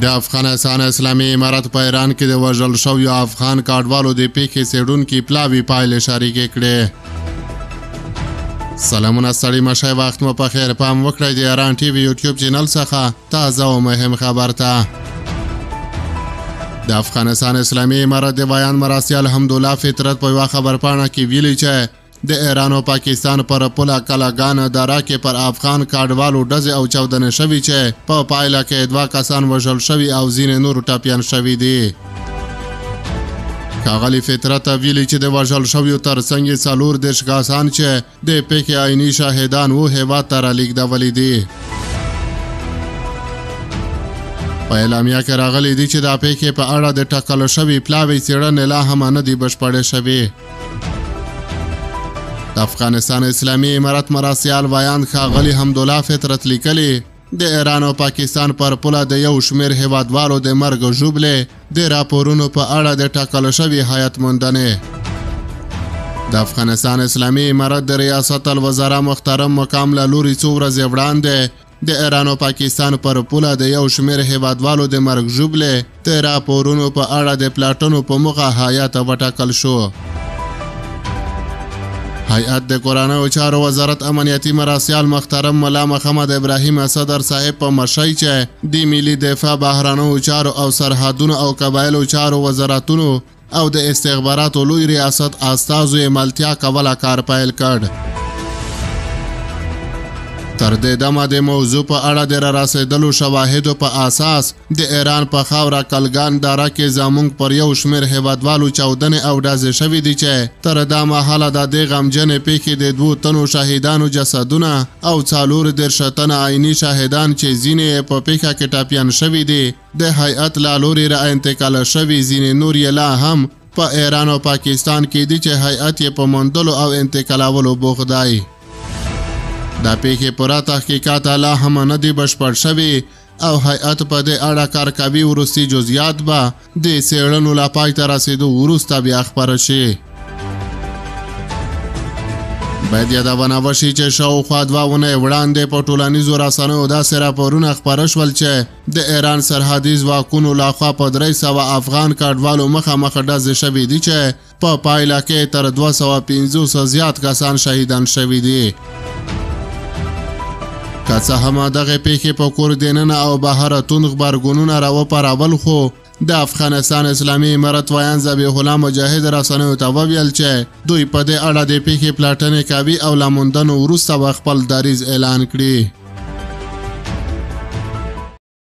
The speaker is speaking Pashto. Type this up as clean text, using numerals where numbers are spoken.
د افغانستان اسلامي امارت په ایران کې د وژل شویو افغان کډوالو د پیښې څېړونکي پلاوي پایلې شریکې کړې. سلامونه ستړي مشئ، وخت مو په خیر. پام وکړئ د ایران ټي وي یوټیوب چینل څخه تازه او مهم خبر ته. د افغانستان اسلامي امارت د بیان مراسي الحمدلله فطرت په یوه خبرپاڼه کې ویلي چې د ایران او پاکستان پر پوله کلاګان دره کې پر افغان کډوالو ډزې او چاودنې شوي چې په پایله کې 2 کسان وژل شوي او ځینې نور ټپیان شوي دي. ښاغلي فطرت ویلي چې د وژل شویو ترڅنګ 40 کسان چې د پیښې عیني شاهدان وو هېواد ته رالیږدولي دي. په اعلامیه کې راغلي دي چې د پیښې په اړه د ټاکل شوي پلاوي څېړنې لا هم نه دي بشپړې شوې. د افغانستان اسلامي امارت مراسي البیان ښاغلي حمدالله فطرت لیکلي د ایران او پاکستان پر پوله د یو شمېر هیوادوالو د مرګ ژوبلې د راپورونو په اړه د ټاکل شوي هیات موندنې. د افغانستان اسلامي امارت د ریاست الوزرا محترم مقام له لوري څو ورځې وړاندې د ایران او پاکستان پر پوله د یو شمېر هیوادوالو د مرګ ژوبلې د راپورونو په اړه د پلاټونو په موخه هیات وټاکل شو. هیئت د کورنیو چارو وزارت امنیتي مراسیال محترم ملا محمد ابراهیم صدر صاحب په مشرۍ چې د ملي دفاع، بهرنیو چارو او سرحدونو او قبایلو چارو وزارتونو او د استخباراتو لوی ریاست استازو یې ملتیا کوله کار پیل کړ. تر دې دمه د موضوع په اړه د رارسېدلو شواهدو په اساس د ایران په خاوره کلګان دره کې زموږ پر یو شمېر هیوادوالو چاودنې او ډزې شوي دي چې تر دا مهاله د دې غمجنې پیښې د 2 تنو شهیدانو جسدونه او 40 تنه عیني شاهدان چې ځینې په پیښه کې ټپیان شوي دي د هیئت له لوري را انتقال شوي، ځینې نور یې لا هم په ایران او پاکستان کې دي چې هیئت یې په موندلو او انتقالولو بوخت دی. دا پیښې پوره تحقیقات لا هم نه دي بشپړ شوي او هیئت په دې اړه کار کوي. وروستي جزئیات به د څېړنو له پای ته رسېدو وروسته بیا خپاره شي. باید یادونه وشي چې شاوخوا 2 اونۍ وړاندې په ټولنیزو رسنیو داسې راپورونه خپاره شول چې د ایران سرحدي ځواکونو لخوا په 300 افغان کډوالو مخامخ ډزې شوي دي چې په پایله کې تر 250 زیات کسان شهیدان شوي دي. که څه هم دغه پیښې په کور دننه او بهر توند غبرګونونه راوپارول، خو د افغانستان اسلامي امارت ویان ذبیح الله مجاهد رسنیو ته وویل چې دوی په دې اړه د پیښې پلاټنې کوي او له موندنو وروسته به خپل دریځ اعلان کړي.